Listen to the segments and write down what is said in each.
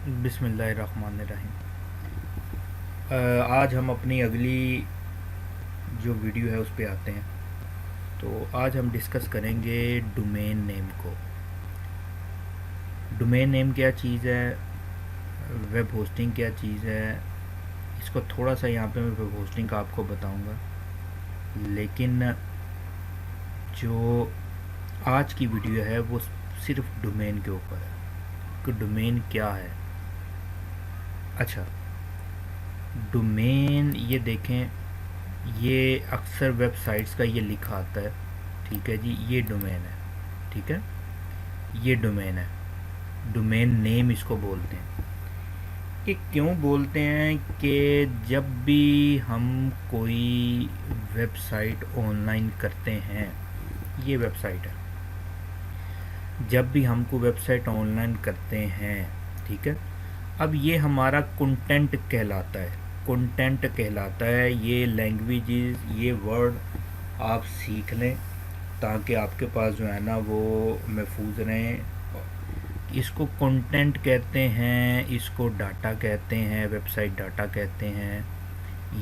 बिस्मिल्लाहिर्रहमानिर्रहीम। आज हम अपनी अगली जो वीडियो है उस पे आते हैं। तो आज हम डिस्कस करेंगे डोमेन नेम को। डोमेन नेम क्या चीज़ है, वेब होस्टिंग क्या चीज़ है, इसको थोड़ा सा यहाँ पे मैं वेब होस्टिंग का आपको बताऊँगा। लेकिन जो आज की वीडियो है वो सिर्फ डोमेन के ऊपर है कि डोमेन क्या है। अच्छा, डोमेन ये देखें, ये अक्सर वेबसाइट्स का ये लिखा आता है, ठीक है जी, ये डोमेन है, ठीक है, ये डोमेन है। डोमेन नेम इसको बोलते हैं। ये क्यों बोलते हैं कि जब भी हम कोई वेबसाइट ऑनलाइन करते हैं, ये वेबसाइट है, जब भी हम कोई वेबसाइट ऑनलाइन करते हैं, ठीक है, अब ये हमारा कंटेंट कहलाता है। कंटेंट कहलाता है, ये लैंग्वेजेस, ये वर्ड आप सीख लें ताकि आपके पास जो है ना वो महफूज रहें। इसको कंटेंट कहते हैं, इसको डाटा कहते हैं, वेबसाइट डाटा कहते हैं।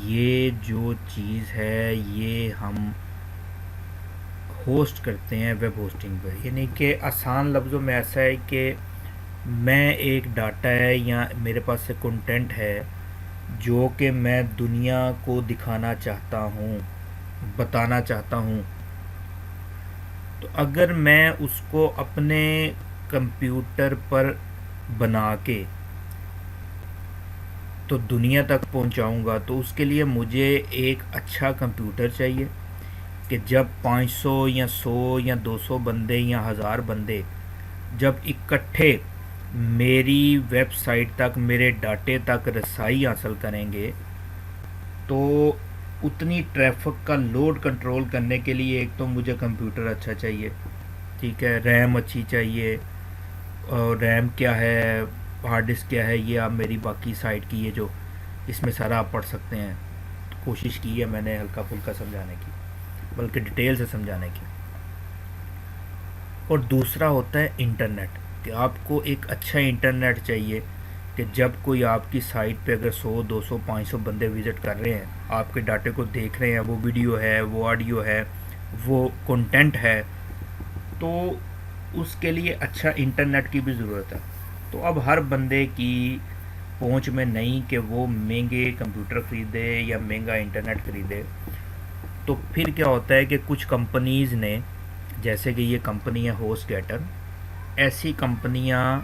ये जो चीज़ है ये हम होस्ट करते हैं वेब होस्टिंग पर। यानी कि आसान लफ्ज़ों में ऐसा है कि मैं एक डाटा है या मेरे पास से कंटेंट है जो कि मैं दुनिया को दिखाना चाहता हूँ, बताना चाहता हूँ। तो अगर मैं उसको अपने कंप्यूटर पर बना के तो दुनिया तक पहुँचाऊँगा, तो उसके लिए मुझे एक अच्छा कंप्यूटर चाहिए कि जब 500 या 100 या 200 बंदे या 1000 बंदे जब इकट्ठे मेरी वेबसाइट तक, मेरे डाटे तक रसाई हासिल करेंगे, तो उतनी ट्रैफिक का लोड कंट्रोल करने के लिए एक तो मुझे कंप्यूटर अच्छा चाहिए, ठीक है, रैम अच्छी चाहिए। और रैम क्या है, हार्ड डिस्क क्या है, ये आप मेरी बाकी साइट की ये जो इसमें सारा आप पढ़ सकते हैं। कोशिश की है मैंने हल्का फुल्का समझाने की, बल्कि डिटेल से समझाने की। और दूसरा होता है इंटरनेट, कि आपको एक अच्छा इंटरनेट चाहिए कि जब कोई आपकी साइट पे अगर 100, 200, 500 बंदे विज़िट कर रहे हैं, आपके डाटे को देख रहे हैं, वो वीडियो है, वो ऑडियो है, वो कंटेंट है, तो उसके लिए अच्छा इंटरनेट की भी ज़रूरत है। तो अब हर बंदे की पहुंच में नहीं कि वो महंगे कंप्यूटर ख़रीदे या महंगा इंटरनेट ख़रीदे। तो फिर क्या होता है कि कुछ कंपनीज़ ने, जैसे कि ये कंपनी है होस्टगेटर, ऐसी कंपनियां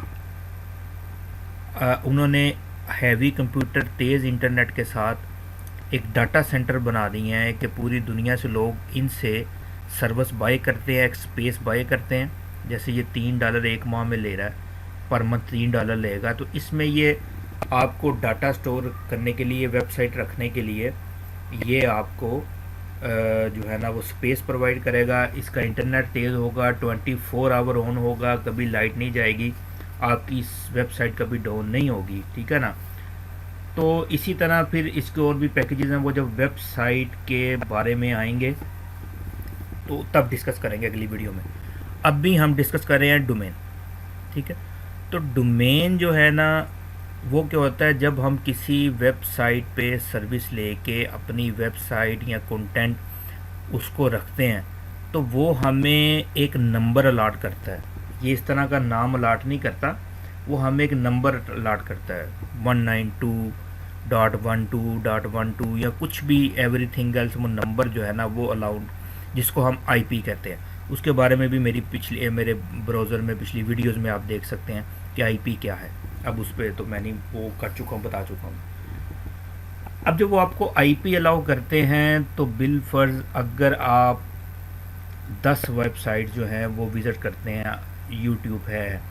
उन्होंने हैवी कंप्यूटर, तेज़ इंटरनेट के साथ एक डाटा सेंटर बना दिए हैं कि पूरी दुनिया से लोग इनसे सर्विस बाय करते हैं, एक स्पेस बाय करते हैं। जैसे ये $3 एक माह में ले रहा है, पर मंथ $3 लेगा, तो इसमें ये आपको डाटा स्टोर करने के लिए, वेबसाइट रखने के लिए ये आपको जो है ना वो स्पेस प्रोवाइड करेगा। इसका इंटरनेट तेज़ होगा, 24 आवर ऑन होगा, कभी लाइट नहीं जाएगी, आपकी वेबसाइट कभी डाउन नहीं होगी, ठीक है ना। तो इसी तरह फिर इसके और भी पैकेजेस हैं, वो जब वेबसाइट के बारे में आएंगे तो तब डिस्कस करेंगे अगली वीडियो में। अब भी हम डिस्कस कर रहे हैं डोमेन, ठीक है। तो डोमेन जो है ना वो क्या होता है, जब हम किसी वेबसाइट पे सर्विस लेके अपनी वेबसाइट या कंटेंट उसको रखते हैं, तो वो हमें एक नंबर अलाट करता है। ये इस तरह का नाम अलाट नहीं करता, वो हमें एक नंबर अलाट करता है, 192.12.12 या कुछ भी, एवरीथिंग एल्स, वो नंबर जो है ना वो अलाउड, जिसको हम आईपी कहते हैं। उसके बारे में भी मेरे ब्राउज़र में पिछली वीडियोज़ में आप देख सकते हैं कि आईपी क्या है। अब उस पर तो मैंने वो कर चुका हूँ, बता चुका हूँ। अब जब वो आपको आईपी अलाउ करते हैं तो बिल फर्ज अगर आप 10 वेबसाइट जो हैं वो विज़िट करते हैं, यूट्यूब है,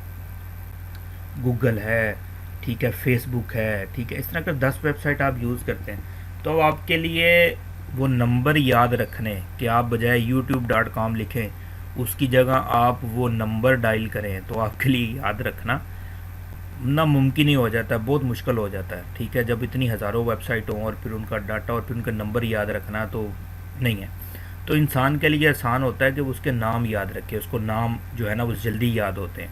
गूगल है, ठीक है, फेसबुक है, ठीक है, इस तरह का 10 वेबसाइट आप यूज़ करते हैं, तो अब आपके लिए वो नंबर याद रखने कि आप बजाय youtube.com लिखें, उसकी जगह आप वो नंबर डायल करें, तो आपके लिए याद रखना नामुमकिन ही हो जाता है, बहुत मुश्किल हो जाता है, ठीक है। जब इतनी हज़ारों वेबसाइट हों और फिर उनका डाटा और फिर उनका नंबर याद रखना तो नहीं है। तो इंसान के लिए आसान होता है कि वो उसके नाम याद रखे, उसको नाम जो है ना वो जल्दी याद होते हैं।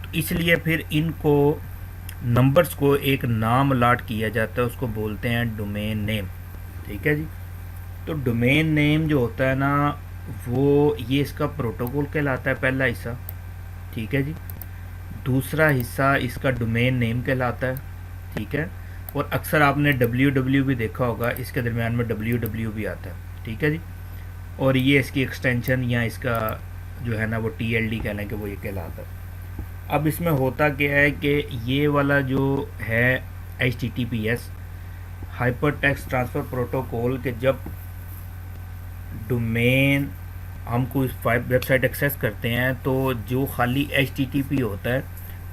तो इसलिए फिर इनको नंबर्स को एक नाम अलाट किया जाता है, उसको बोलते हैं डोमेन नेम। ठीक है जी। तो डोमेन नेम जो होता है ना, वो ये इसका प्रोटोकॉल कहलाता है, पहला हिस्सा। ठीक है जी। दूसरा हिस्सा इसका डोमेन नेम कहलाता है। ठीक है। और अक्सर आपने www भी देखा होगा, इसके दरमियान में www भी आता है। ठीक है जी। और ये इसकी एक्सटेंशन या इसका जो है ना वो TLD कहना है कि वो ये कहलाता है। अब इसमें होता क्या है कि ये वाला जो है HTTPS hyper text transfer protocol के जब डोमेन हम कोई वेबसाइट एक्सेस करते हैं तो जो खाली HTTP होता है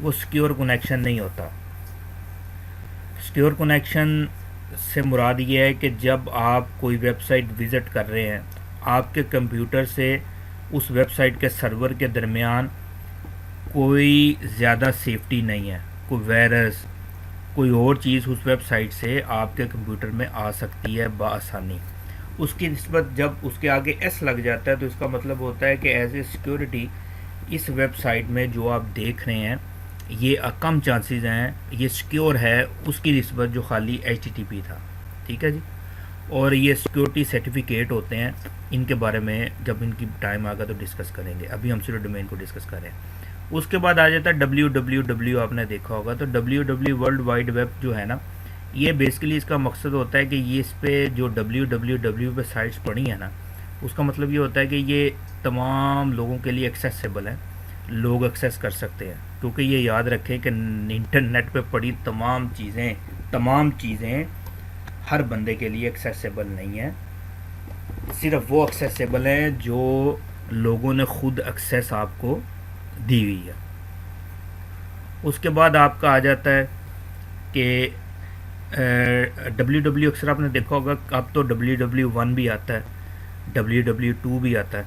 वो सिक्योर कनेक्शन नहीं होता। सिक्योर कनेक्शन से मुराद ये है कि जब आप कोई वेबसाइट विज़िट कर रहे हैं, आपके कंप्यूटर से उस वेबसाइट के सर्वर के दरमियान कोई ज़्यादा सेफ्टी नहीं है, कोई वायरस कोई और चीज़ उस वेबसाइट से आपके कंप्यूटर में आ सकती है बआसानी। उसकी निस्बत जब उसके आगे S लग जाता है तो इसका मतलब होता है कि एज ए सिक्योरिटी इस वेबसाइट में जो आप देख रहे हैं ये कम चांसेस हैं, ये सिक्योर है उसकी निस्बत जो खाली HTTP था। ठीक है जी। और ये सिक्योरिटी सर्टिफिकेट होते हैं, इनके बारे में जब इनकी टाइम आएगा तो डिस्कस करेंगे, अभी हम सिर्फ डोमेन को डिस्कस करें। उसके बाद आ जाता है www, आपने देखा होगा। तो www वर्ल्ड वाइड वेब जो है ना, ये बेसिकली इसका मकसद होता है कि ये इस पे जो www पे साइट्स पड़ी हैं ना, उसका मतलब ये होता है कि ये तमाम लोगों के लिए एक्सेसिबल है, लोग एक्सेस कर सकते हैं। क्योंकि ये याद रखें कि इंटरनेट पे पड़ी तमाम चीज़ें हर बंदे के लिए एक्सेसिबल नहीं है, सिर्फ वो एक्सेसिबल हैं जो लोगों ने खुद एक्सेस आपको दी हुई है। उसके बाद आपका आ जाता है कि www अक्सर आपने देखा होगा, अब तो www1 भी आता है, www2 भी आता है।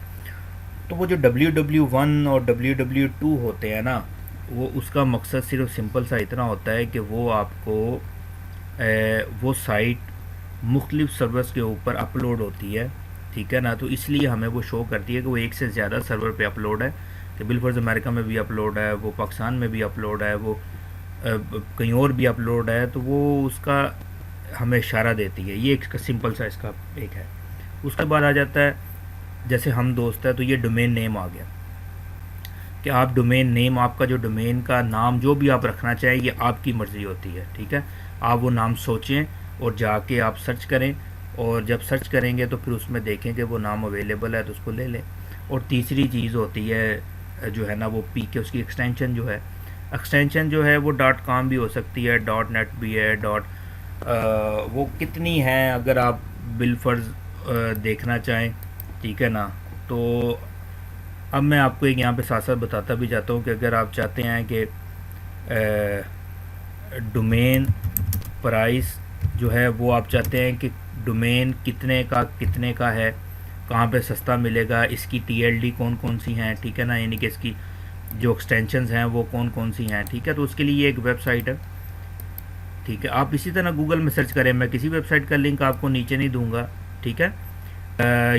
तो वो जो www1 और www2 होते हैं ना, वो उसका मकसद सिर्फ सिंपल सा इतना होता है कि वो आपको वो साइट मुख्तलिफ सर्वर्स के ऊपर अपलोड होती है। ठीक है ना। तो इसलिए हमें वो शो करती है कि वो एक से ज़्यादा सर्वर पे अपलोड है, कि बिलफर्ज अमेरिका में भी अपलोड है, वो पाकिस्तान में भी अपलोड है, वो कहीं और भी अपलोड है, तो वो उसका हमें इशारा देती है। ये एक सिंपल सा इसका एक है। उसके बाद आ जाता है जैसे हम दोस्त है, तो ये डोमेन नेम आ गया कि आप डोमेन नेम, आपका जो डोमेन का नाम जो भी आप रखना चाहें ये आपकी मर्ज़ी होती है। ठीक है। आप वो नाम सोचें और जाके आप सर्च करें, और जब सर्च करेंगे तो फिर उसमें देखें कि वो नाम अवेलेबल है तो उसको ले लें। और तीसरी चीज़ होती है जो है ना वो PK, उसकी एक्सटेंशन जो है वो .com भी हो सकती है, .net भी है, वो कितनी है अगर आप बिलफर्ज देखना चाहें। ठीक है ना। तो अब मैं आपको एक यहाँ पे साथ साथ बताता भी जाता हूँ कि अगर आप चाहते हैं कि डोमेन प्राइस जो है वो आप चाहते हैं कि डोमेन कितने का है, कहाँ पे सस्ता मिलेगा, इसकी TLD कौन कौन सी हैं। ठीक है ना। यानी कि इसकी जो एक्सटेंशंस हैं वो कौन कौन सी हैं। ठीक है। तो उसके लिए एक वेबसाइट है। ठीक है। आप इसी तरह गूगल में सर्च करें, मैं किसी वेबसाइट का लिंक आपको नीचे नहीं दूंगा। ठीक है।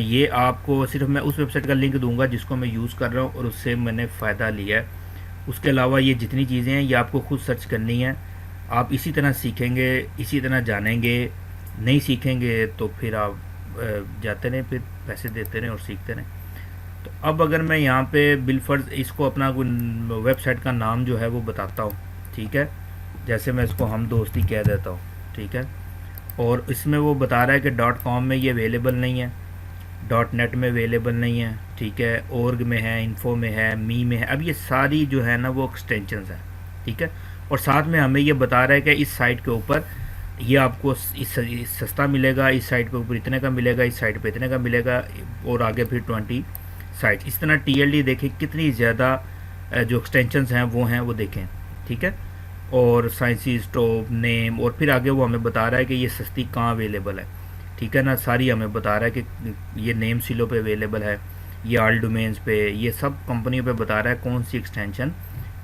ये आपको सिर्फ मैं उस वेबसाइट का लिंक दूंगा जिसको मैं यूज़ कर रहा हूँ और उससे मैंने फ़ायदा लिया है। उसके अलावा ये जितनी चीज़ें हैं ये आपको खुद सर्च करनी है। आप इसी तरह सीखेंगे, इसी तरह जानेंगे। नहीं सीखेंगे तो फिर आप जाते रहें, फिर पैसे देते रहें और सीखते रहें। तो अब अगर मैं यहाँ पे बिलफर्ज इसको अपना वेबसाइट का नाम जो है वो बताता हूँ। ठीक है। जैसे मैं इसको हम दोस्ती कह देता हूँ। ठीक है। और इसमें वो बता रहा है कि .com में ये अवेलेबल नहीं है, .net में अवेलेबल नहीं है। ठीक है। org में है, info में है, me में है। अब ये सारी जो है ना वो एक्सटेंशंस हैं। ठीक है। और साथ में हमें ये बता रहा है कि इस साइट के ऊपर ये आपको इस सस्ता मिलेगा, इस साइट के ऊपर इतने का मिलेगा, इस साइट पे इतने का मिलेगा, और आगे फिर 20 साइट। इस तरह TLD देखें कितनी ज़्यादा जो एक्सटेंशंस हैं वो देखें। ठीक है। और साइंसी स्टॉप नेम, और फिर आगे वो हमें बता रहा है कि ये सस्ती कहाँ अवेलेबल है। ठीक है ना। सारी हमें बता रहा है कि ये नेम सिलो पे अवेलेबल है, ये ऑल डोमेन्स पे, ये सब कंपनियों पे बता रहा है कौन सी एक्सटेंशन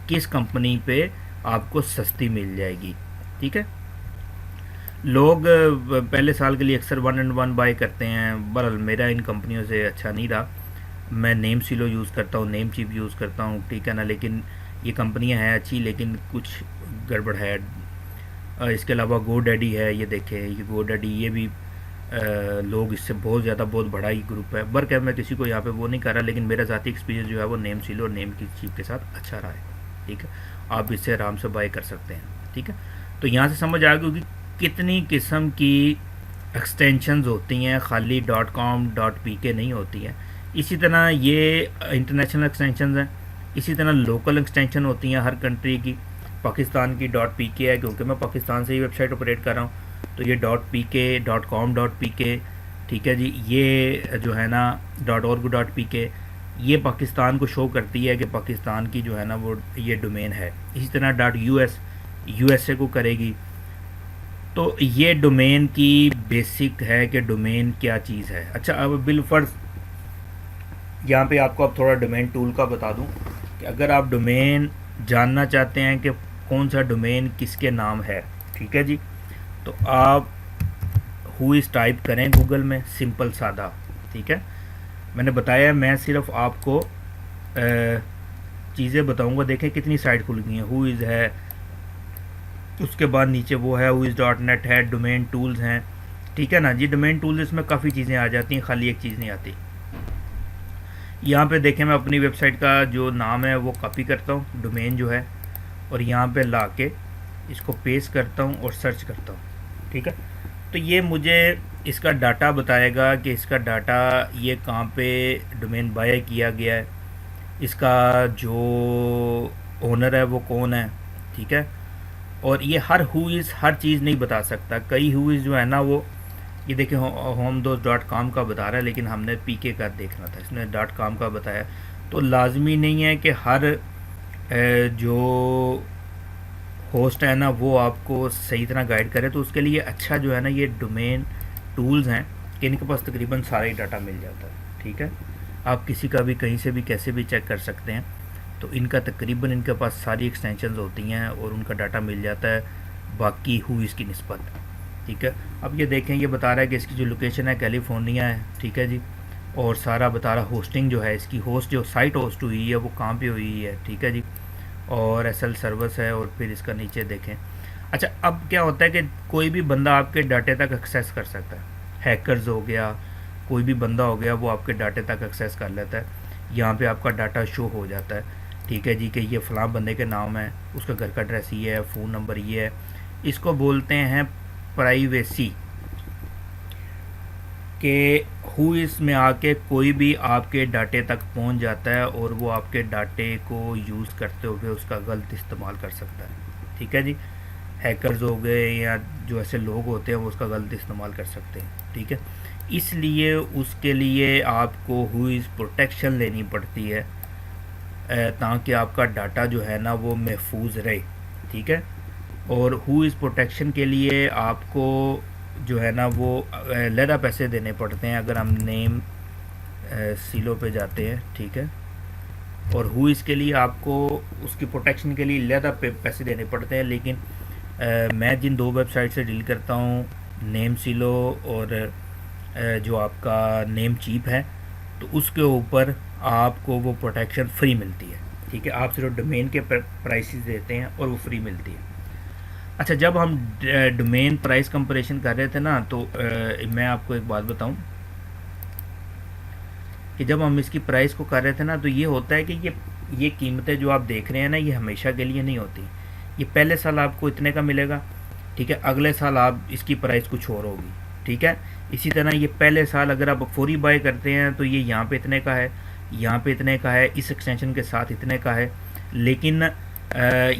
किस कंपनी पे आपको सस्ती मिल जाएगी। ठीक है। लोग पहले साल के लिए अक्सर 1&1 बाय करते हैं। बहरहाल मेरा इन कंपनियों से अच्छा नहीं रहा, मैं नेम सिलो यूज़ करता हूँ, नेम चिप यूज़ करता हूँ। ठीक है ना। लेकिन ये कंपनियां हैं अच्छी, लेकिन कुछ गड़बड़ है। इसके अलावा GoDaddy है, ये देखें, ये GoDaddy, ये भी लोग इससे बहुत ज़्यादा, बहुत बड़ा ही ग्रुप है। बर्क है, मैं किसी को यहाँ पे वो नहीं कर रहा, लेकिन मेरा ज़ाती एक्सपीरियंस जो है वो नेम सीलो और नेम की चीप के साथ अच्छा रहा है। ठीक है, आप इससे आराम से बाय कर सकते हैं। ठीक है, तो यहाँ से समझ आ गई कि कितनी किस्म की एक्सटेंशंस होती हैं, खाली .com .pk नहीं होती हैं। इसी तरह ये इंटरनेशनल एक्सटेंशन हैं, इसी तरह लोकल एक्सटेंशन होती हैं हर कंट्री की। पाकिस्तान की .pk है, क्योंकि मैं पाकिस्तान से ही वेबसाइट ऑपरेट कर रहा हूँ, तो ये .pk .com .pk, ठीक है जी, ये जो है ना .org .pk, ये पाकिस्तान को शो करती है कि पाकिस्तान की जो है ना वो ये डोमेन है। इसी तरह .us USA को करेगी। तो ये डोमेन की बेसिक है कि डोमेन क्या चीज़ है। अच्छा, अब बिलफर्ज यहाँ पे आपको अब थोड़ा डोमेन टूल का बता दूँ कि अगर आप डोमेन जानना चाहते हैं कि कौन सा डोमेन किसके नाम है, ठीक है जी, तो आप हुइस टाइप करें गूगल में, सिंपल सादा। ठीक है, मैंने बताया, मैं सिर्फ आपको चीज़ें बताऊंगा। देखें कितनी साइट खुल गई हैं। हुइस है, उसके बाद नीचे वो है huiz.net है, डोमेन टूल्स हैं। ठीक है ना जी, डोमेन टूल्स इसमें काफ़ी चीज़ें आ जाती हैं, खाली एक चीज़ नहीं आती। यहाँ पे देखें, मैं अपनी वेबसाइट का जो नाम है वो कॉपी करता हूँ, डोमेन जो है, और यहाँ पे ला के इसको पेस्ट करता हूँ और सर्च करता हूँ। ठीक है, तो ये मुझे इसका डाटा बताएगा कि इसका डाटा ये कहाँ पे डोमेन बाय किया गया है, इसका जो ओनर है वो कौन है। ठीक है, और ये हर हुइस हर चीज़ नहीं बता सकता। कई हुइस जो है ना वो, ये देखिए homedos.com का बता रहा है, लेकिन हमने पीके का देखना था, इसने .com का बताया। तो लाजमी नहीं है कि हर जो होस्ट है ना वो आपको सही तरह गाइड करे। तो उसके लिए अच्छा जो है ना ये डोमेन टूल्स हैं कि इनके पास तकरीबन सारा ही डाटा मिल जाता है। ठीक है, आप किसी का भी कहीं से भी कैसे भी चेक कर सकते हैं। तो इनका तकरीबन इनके पास सारी एक्सटेंशंस होती हैं और उनका डाटा मिल जाता है बाकी हुइस की निस्बत। ठीक है, अब ये देखें, ये बता रहा है कि इसकी जो लोकेशन है कैलिफोर्निया है। ठीक है जी, और सारा बता रहा होस्टिंग जो है, इसकी होस्ट जो साइट होस्ट हुई है वो कहाँ पे हुई है। ठीक है जी, और SL सर्विस है, और फिर इसका नीचे देखें। अच्छा, अब क्या होता है कि कोई भी बंदा आपके डाटे तक एक्सेस कर सकता है। हैकर्स हो गया, कोई भी बंदा हो गया, वो आपके डाटे तक एक्सेस कर लेता है। यहाँ पे आपका डाटा शो हो जाता है। ठीक है जी, कि ये फ़लाँ बंदे के नाम है, उसका घर का एड्रेस ये है, फ़ोन नंबर ये है। इसको बोलते हैं प्राइवेसी, कि हुइस में आके कोई भी आपके डाटे तक पहुंच जाता है और वो आपके डाटे को यूज़ करते हुए उसका गलत इस्तेमाल कर सकता है। ठीक है जी, हैकर्स हो गए या जो ऐसे लोग होते हैं वो उसका गलत इस्तेमाल कर सकते हैं। ठीक है, इसलिए उसके लिए आपको हुइस प्रोटेक्शन लेनी पड़ती है ताकि आपका डाटा जो है ना वो महफूज रहे। ठीक है, और हुइस प्रोटेक्शन के लिए आपको जो है ना वो ज़्यादा पैसे देने पड़ते हैं। अगर हम नेम सीलो पे जाते हैं, ठीक है, और हुइस के लिए आपको उसकी प्रोटेक्शन के लिए ज़्यादा पैसे देने पड़ते हैं। लेकिन मैं जिन दो वेबसाइट से डील करता हूँ, नेम सीलो और जो आपका नेम चीप है, तो उसके ऊपर आपको वो प्रोटेक्शन फ्री मिलती है। ठीक है, आप सिर्फ डोमेन के प्राइसेस देते हैं और वो फ्री मिलती है। अच्छा, जब हम डोमेन प्राइस कंपैरिजन कर रहे थे ना, तो मैं आपको एक बात बताऊं कि जब हम इसकी प्राइस को कर रहे थे ना, तो ये होता है कि ये कीमतें जो आप देख रहे हैं ना, ये हमेशा के लिए नहीं होती। ये पहले साल आपको इतने का मिलेगा, ठीक है, अगले साल आप इसकी प्राइस कुछ और होगी। ठीक है, इसी तरह ये पहले साल अगर आप फौरी बाय करते हैं तो ये यहाँ पे इतने का है, यहाँ पे इतने का है, इस एक्सटेंशन के साथ इतने का है। लेकिन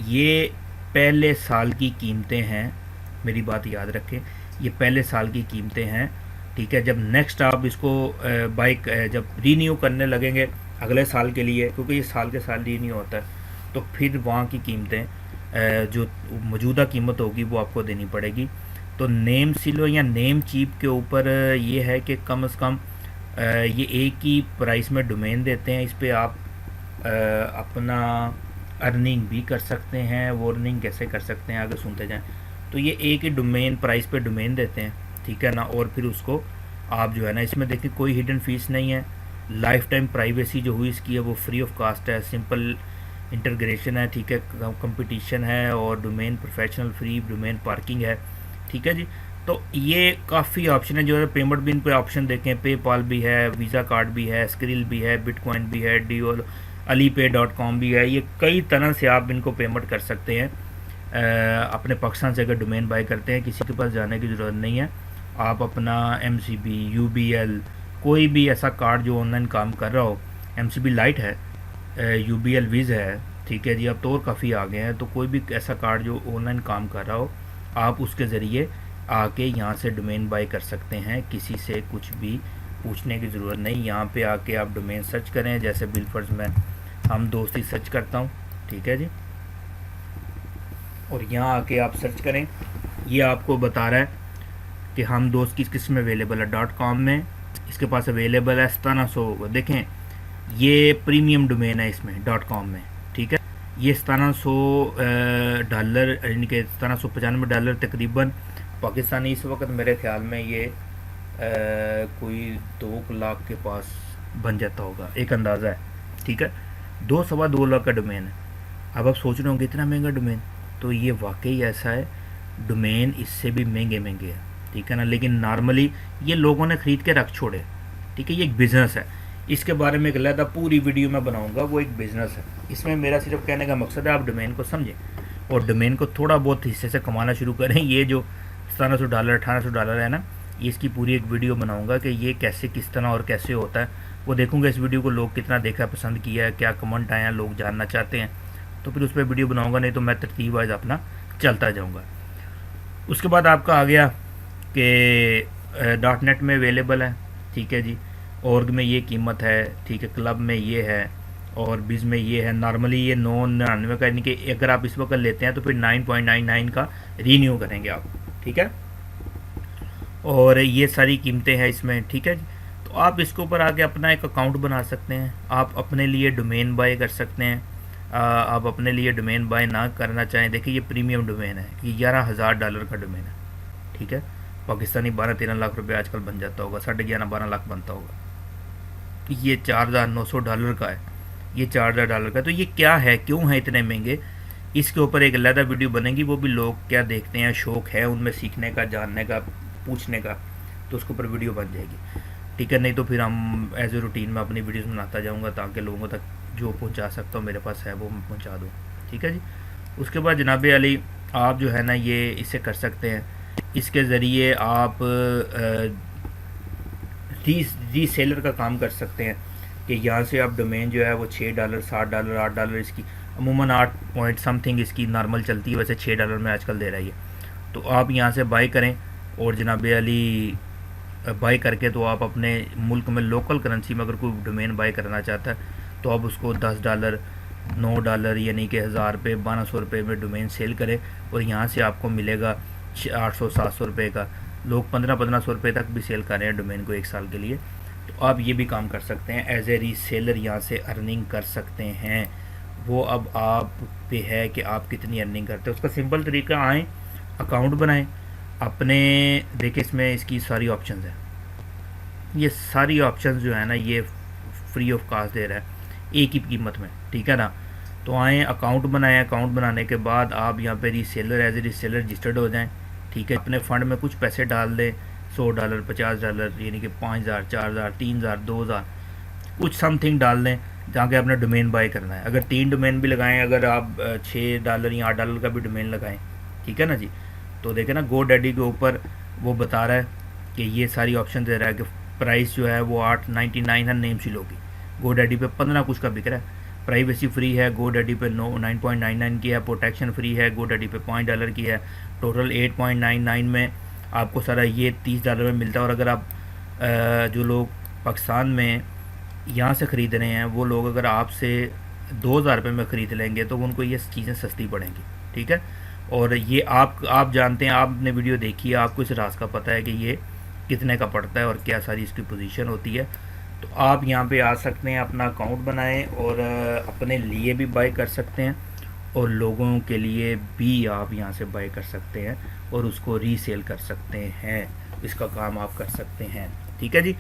ये पहले साल की कीमतें हैं, मेरी बात याद रखें, ये पहले साल की कीमतें हैं। ठीक है, जब नेक्स्ट आप इसको बाइक जब रीन्यू करने लगेंगे अगले साल के लिए, क्योंकि ये साल के साल रीन्यू होता है, तो फिर वहाँ की कीमतें जो मौजूदा कीमत होगी वो आपको देनी पड़ेगी। तो नेम सीलो या नेम चीप के ऊपर ये है कि कम से कम ये एक ही प्राइस में डोमेन देते हैं। इस पर आप अपना अर्निंग भी कर सकते हैं। वो अर्निंग कैसे कर सकते हैं आगे सुनते जाएं। तो ये एक ही डोमेन प्राइस पे डोमेन देते हैं, ठीक है ना, और फिर उसको आप जो है ना, इसमें देखिए कोई हिडन फीस नहीं है। लाइफ टाइम प्राइवेसी जो हुई इसकी है वो फ्री ऑफ कास्ट है। सिंपल इंटीग्रेशन है, ठीक है, कंपटीशन है, और domain professional free domain parking है, ठीक है जी। तो ये काफ़ी ऑप्शन है। जो है पेमेंट भी इन पे ऑप्शन देखें, पेपाल भी है, वीज़ा कार्ड भी है, स्क्रिल भी है, बिटकॉइन भी है, डी alipay.com भी है। ये कई तरह से आप इनको पेमेंट कर सकते हैं। अपने पाकिस्तान से अगर डोमेन बाय करते हैं, किसी के पास जाने की ज़रूरत नहीं है। आप अपना MCB, UBL, कोई भी ऐसा कार्ड जो ऑनलाइन काम कर रहा हो, MCB लाइट है, UBL विज़ है, ठीक है जी, अब तो और काफ़ी आ गए हैं। तो कोई भी ऐसा कार्ड जो ऑनलाइन काम कर रहा हो, आप उसके ज़रिए आके यहाँ से डोमेन बाय कर सकते हैं। किसी से कुछ भी पूछने की ज़रूरत नहीं। यहाँ पे आके आप डोमेन सर्च करें, जैसे बिलफर्ज में हम दोस्ती सर्च करता हूँ, ठीक है जी, और यहाँ आके आप सर्च करें। ये आपको बता रहा है कि हम दोस्त किस में अवेलेबल है। .com में इसके पास अवेलेबल है 1700। देखें, ये प्रीमियम डोमेन है इसमें .com में, ठीक है। ये $1700 यानी कि $1795 तकरीबन पाकिस्तानी इस वक्त मेरे ख्याल में ये कोई 2 लाख के पास बन जाता होगा, एक अंदाज़ा है, ठीक है। 2 सवा 2 लाख का डोमेन है। अब आप सोच रहे होंगे इतना महंगा डोमेन, तो ये वाकई ऐसा है। डोमेन इससे भी महंगे महंगे हैं, ठीक है ना, लेकिन नॉर्मली ये लोगों ने ख़रीद के रख छोड़े, ठीक है। ये एक बिज़नेस है, इसके बारे में एक अलग पूरी वीडियो में बनाऊंगा। वो एक बिज़नेस है। इसमें मेरा सिर्फ कहने का मकसद है आप डोमेन को समझें और डोमेन को थोड़ा बहुत हिस्से से कमाना शुरू करें। ये जो $1700 $1800 है ना, ये इसकी पूरी एक वीडियो बनाऊंगा कि ये कैसे, किस तरह और कैसे होता है। वो देखूंगा इस वीडियो को लोग कितना देखा, पसंद किया है, क्या कमेंट आए हैं, लोग जानना चाहते हैं, तो फिर उस पर वीडियो बनाऊंगा। नहीं तो मैं तरतीब वाइज अपना चलता जाऊंगा। उसके बाद आपका आ गया कि .net में अवेलेबल है, ठीक है जी। ऑर्ग में ये कीमत है, ठीक है। क्लब में ये है और बिज़ में ये है। नॉर्मली ये 999 का, यानी कि अगर आप इस वक्त लेते हैं तो फिर 9.99 का रीन्यू करेंगे आप, ठीक है। और ये सारी कीमतें हैं इसमें, ठीक है जी। तो आप इसके ऊपर आके अपना एक अकाउंट बना सकते हैं। आप अपने लिए डोमेन बाय कर सकते हैं। आप अपने लिए डोमेन बाय ना करना चाहें, देखिए ये प्रीमियम डोमेन है, ये $11,000 का डोमेन है, ठीक है। पाकिस्तानी 12-13 लाख रुपए आजकल बन जाता होगा, 11.5-12 लाख बनता होगा। ये $4,900 का है, ये $4,000 का। तो ये क्या है, क्यों है इतने महंगे, इसके ऊपर एक अलग वीडियो बनेगी। वो भी लोग क्या देखते हैं, शौक़ है उनमें सीखने का, जानने का, पूछने का, तो उसके ऊपर वीडियो बन जाएगी, ठीक है। नहीं तो फिर हम एज ए रूटीन में अपनी वीडियोस बनाता जाऊंगा, ताकि लोगों तक जो पहुंचा सकता हूँ मेरे पास है वो मैं पहुंचा दूँ, ठीक है जी। उसके बाद जनाब अली, आप जो है ना ये इसे कर सकते हैं। इसके ज़रिए आप रीसेलर का काम कर सकते हैं कि यहाँ से आप डोमेन जो है वो $6 $7 $8 इसकी अमूमन 8 पॉइंट समथिंग इसकी नॉर्मल चलती है, वैसे $6 में आजकल दे रही है। तो आप यहाँ से बाई करें और जनाब अली बाई करके तो आप अपने मुल्क में लोकल करेंसी में अगर कोई डोमेन बाई करना चाहता है तो आप उसको $10 $9 यानी कि 1000 रुपये 1200 रुपये में डोमेन सेल करें और यहाँ से आपको मिलेगा 800-700 रुपये का। लोग 1500-1500 रुपये तक भी सेल कर रहे हैं डोमेन को 1 साल के लिए। तो आप ये भी काम कर सकते हैं, एज ए रीसेलर यहाँ से अर्निंग कर सकते हैं। वो अब आप पे है कि आप कितनी अर्निंग करते हैं। उसका सिंपल तरीका, आएँ अकाउंट बनाएं अपने, देखिए इसमें इसकी सारी ऑप्शंस हैं। ये सारी ऑप्शंस जो है ना ये फ्री ऑफ कास्ट दे रहा है एक ही कीमत में, ठीक है ना। तो आएँ अकाउंट बनाएं, अकाउंट बनाने के बाद आप यहाँ पे reseller as a reseller registered हो जाएं, ठीक है। अपने फ़ंड में कुछ पैसे डाल दें, $100 $50 यानी कि 5000 4000 3000 2000 कुछ समथिंग डाल दें, जहाँ के आपने डोमेन बाय करना है। अगर 3 डोमेन भी लगाएं, अगर आप $6 या $8 का भी डोमेन लगाएं, ठीक है ना जी। तो देखें ना GoDaddy के ऊपर वो बता रहा है कि ये सारी ऑप्शन दे रहा है कि प्राइस जो है वो $8.99 है नेम सिलो की। GoDaddy पे 15 कुछ का बिक रहा है। प्राइवेसी फ्री है GoDaddy पे 9.99 की है। प्रोटेक्शन फ्री है GoDaddy पे $5 की है। टोटल 8.99 में आपको सारा ये $30 में मिलता है। और अगर आप जो लोग पाकिस्तान में यहाँ से ख़रीद रहे हैं वो लोग अगर आपसे 2000 रुपये में ख़रीद लेंगे तो उनको ये चीज़ें सस्ती पड़ेंगी, ठीक है। और ये आप जानते हैं, आपने वीडियो देखी है, आपको इस राज का पता है कि ये कितने का पड़ता है और क्या सारी इसकी पोजीशन होती है। तो आप यहाँ पे आ सकते हैं, अपना अकाउंट बनाएं और अपने लिए भी बाय कर सकते हैं और लोगों के लिए भी आप यहाँ से बाय कर सकते हैं और उसको रीसेल कर सकते हैं। इसका काम आप कर सकते हैं, ठीक है जी।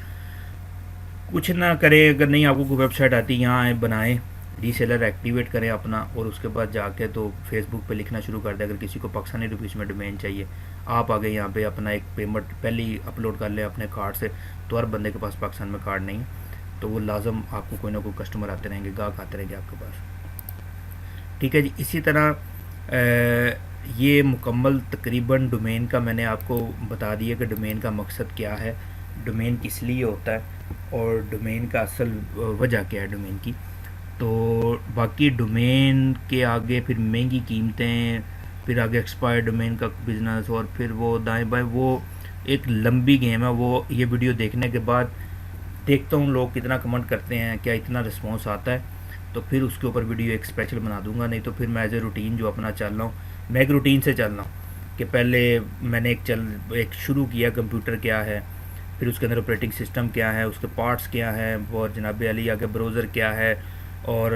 कुछ ना करें, अगर नहीं आपको कोई वेबसाइट आती यहाँ आए बनाएं रीसेलर एक्टिवेट करें अपना, और उसके बाद जाके तो फेसबुक पे लिखना शुरू कर दें। अगर किसी को पाकिस्तानी रुपीज़ में डोमेन चाहिए, आप आगे यहाँ पे अपना एक पेमेंट पहले ही अपलोड कर लें अपने कार्ड से। तो हर बंदे के पास पाकिस्तान में कार्ड नहीं है, तो वो लाजम आपको कोई ना कोई कस्टमर आते रहेंगे, गाहक आते रहेंगे आपके पास। ठीक है जी। इसी तरह ये मुकम्मल तकरीबन डोमेन का मैंने आपको बता दिया कि डोमेन का मकसद क्या है, डोमेन किस लिए होता है, और डोमेन का असल वजह क्या है डोमेन की। तो बाकी डोमेन के आगे फिर महंगी कीमतें, फिर आगे एक्सपायर डोमेन का बिज़नेस, और फिर वो दाएं बाएं, वो एक लंबी गेम है। वो ये वीडियो देखने के बाद देखता हूँ लोग कितना कमेंट करते हैं, क्या इतना रिस्पॉन्स आता है, तो फिर उसके ऊपर वीडियो एक स्पेशल बना दूंगा। नहीं तो फिर मैं एज ए रूटीन जो अपना चल रहा हूँ, मैं एक रूटीन से चल रहा हूँ कि पहले मैंने एक शुरू किया कंप्यूटर क्या है, फिर उसके अंदर ऑपरेटिंग सिस्टम क्या है, उसके पार्ट्स क्या हैं, और जनाब अली आगे ब्राउज़र क्या है, और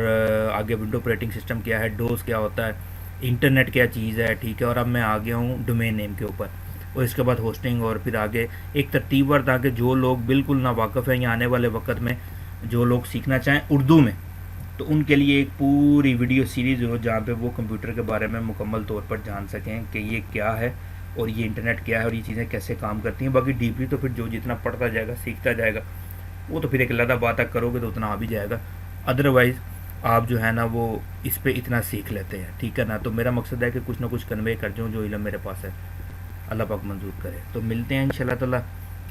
आगे विंडो ऑपरेटिंग सिस्टम क्या है, डोज क्या होता है, इंटरनेट क्या चीज़ है। ठीक है। और अब मैं आ गया हूँ डोमेन नेम के ऊपर, और इसके बाद होस्टिंग, और फिर आगे एक तरतीबवार, ताकि जो लोग बिल्कुल ना वाक़फ़ हैं या आने वाले वक्त में जो लोग सीखना चाहें उर्दू में, तो उनके लिए एक पूरी वीडियो सीरीज़ हो जहाँ पे वो कंप्यूटर के बारे में मुकम्मल तौर पर जान सकें कि ये क्या है और ये इंटरनेट क्या है और ये चीज़ें कैसे काम करती हैं। बाकी डीपली तो फिर जो जितना पढ़ता जाएगा, सीखता जाएगा, वो तो फिर एक अलग बात है, करोगे तो उतना आ भी जाएगा। अदरवाइज़ आप जो है ना वो इस पे इतना सीख लेते हैं। ठीक है ना। तो मेरा मकसद है कि कुछ ना कुछ कन्वे कर जाऊँ जो इल्म मेरे पास है, अल्लाह पाक मंजूर करे। तो मिलते हैं इंशाल्लाह ताला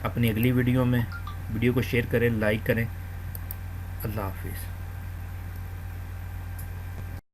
अपनी अगली वीडियो में। वीडियो को शेयर करें, लाइक करें। अल्लाह हाफिज़।